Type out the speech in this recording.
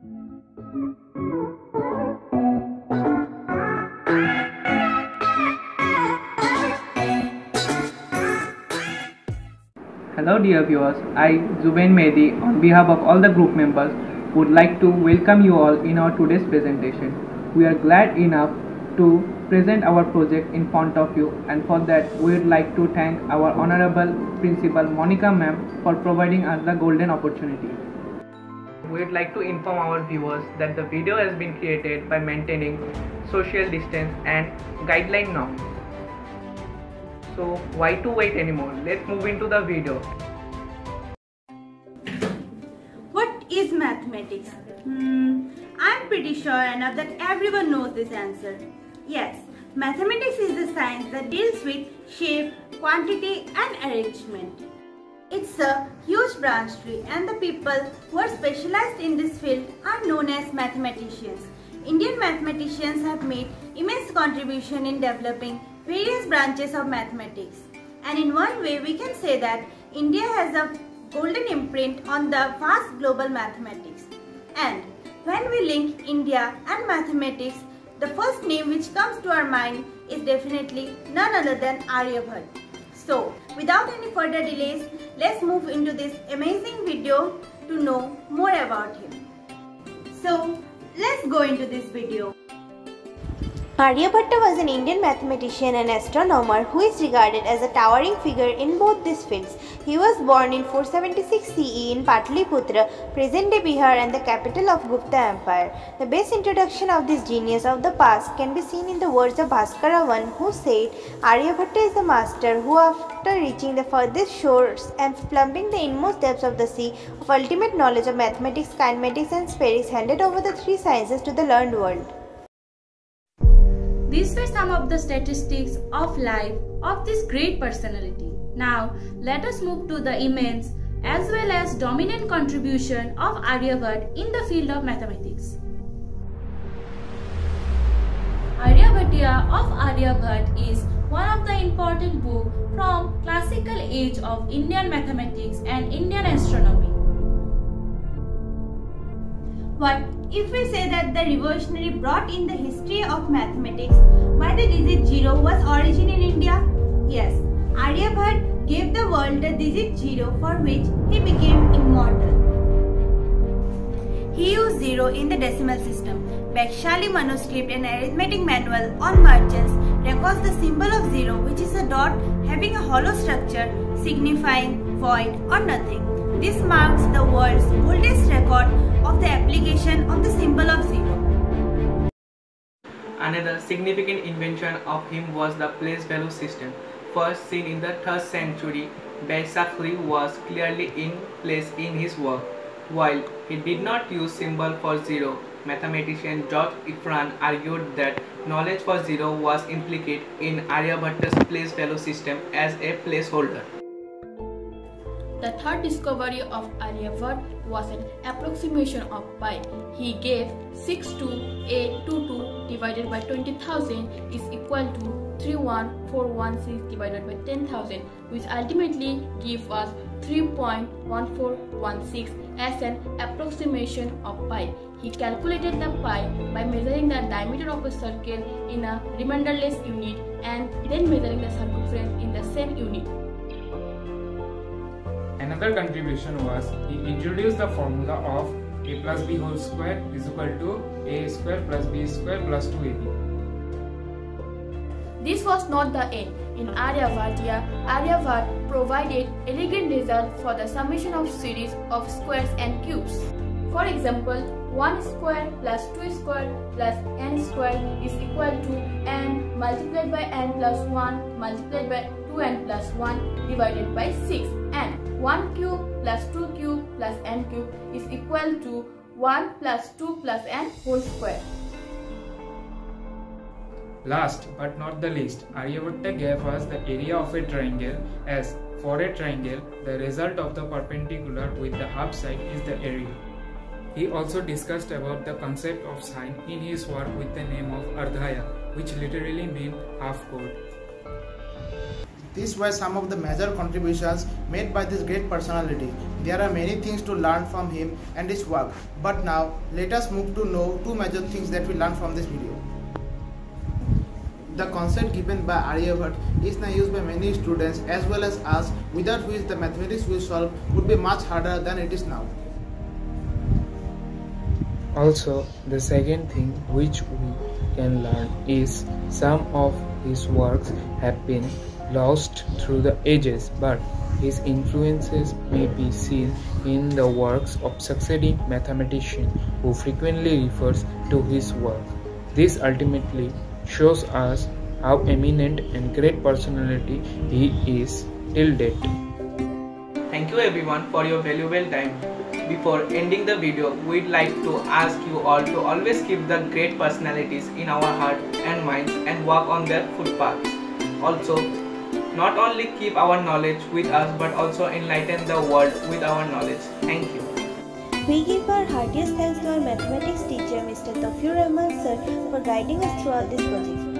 Hello dear viewers, I Zubain Mehdi on behalf of all the group members would like to welcome you all in our today's presentation. We are glad enough to present our project in front of you, and for that we would like to thank our Honorable Principal Monica Ma'am for providing us the golden opportunity. We would like to inform our viewers that the video has been created by maintaining social distance and guideline norms. So why to wait anymore? Let's move into the video. What is mathematics? I'm pretty sure enough that everyone knows this answer. Yes, mathematics is the science that deals with shape, quantity and arrangement. It's a huge branch tree, and the people who are specialized in this field are known as mathematicians. Indian mathematicians have made immense contribution in developing various branches of mathematics, and in one way we can say that India has a golden imprint on the vast global mathematics. And when we link India and mathematics, the first name which comes to our mind is definitely none other than Aryabhat. So without any further delays, let's move into this amazing video to know more about him. So let's go into this video. Aryabhatta was an Indian mathematician and astronomer who is regarded as a towering figure in both these fields. He was born in 476 CE in Pataliputra, present-day Bihar, and the capital of Gupta Empire. The best introduction of this genius of the past can be seen in the words of Bhaskara I, who said, "Aryabhatta is the master who, after reaching the furthest shores and plumbing the inmost depths of the sea of ultimate knowledge of mathematics, kinematics and spherics, handed over the three sciences to the learned world." These were some of the statistics of life of this great personality. Now, let us move to the immense as well as dominant contribution of Aryabhat in the field of mathematics. Aryabhatiya of Aryabhat is one of the important books from classical age of Indian mathematics and Indian astronomy. What if we say that the revolutionary brought in the history of mathematics by the digit 0 was origin in India? Yes, Aryabhat gave the world the digit 0, for which he became immortal. He used 0 in the decimal system. Bakhshali manuscript, an arithmetic manual on merchants, records the symbol of 0, which is a dot having a hollow structure signifying void or nothing. This marks the world's oldest record of the application of the symbol of 0. Another significant invention of him was the place value system. First seen in the 3rd century, Baisakhi was clearly in place in his work. While he did not use symbol for 0, mathematician George Ephron argued that knowledge for 0 was implicit in Aryabhatta's place value system as a placeholder. The third discovery of Aryabhat was an approximation of pi. He gave 62822 divided by 20,000 is equal to 31416 divided by 10,000, which ultimately gives us 3.1416 as an approximation of pi. He calculated the pi by measuring the diameter of a circle in a remainderless unit and then measuring the circumference in the same unit. Another contribution was he introduced the formula of a plus b whole square is equal to a square plus b square plus 2ab. This was not the end. In Aryabhatiya, Aryabhat provided elegant results for the summation of series of squares and cubes. For example, 1 square plus 2 square plus n square is equal to n multiplied by n plus 1 multiplied by 2n plus 1 divided by 6, and 1 cube plus 2 cube plus n cube is equal to 1 plus 2 plus n whole square. Last but not the least, Aryabhatta gave us the area of a triangle, as for a triangle, the result of the perpendicular with the half side is the area. He also discussed about the concept of sine in his work with the name of Ardhaya, which literally means half chord. These were some of the major contributions made by this great personality. There are many things to learn from him and his work. But now, let us move to know two major things that we learned from this video. The concept given by Aryabhat is now used by many students as well as us, without which the mathematics we solve would be much harder than it is now. Also, the second thing which we can learn is some of his works have been lost through the ages, but his influences may be seen in the works of succeeding mathematicians who frequently refers to his work. This ultimately shows us how eminent and great personality he is till date. Thank you everyone for your valuable time. Before ending the video, we'd like to ask you all to always keep the great personalities in our heart and minds and walk on their footpaths. Also, not only keep our knowledge with us but also enlighten the world with our knowledge. Thank you. We give our heartiest thanks to our mathematics teacher Mr. Tafur Rahman sir for guiding us throughout this project.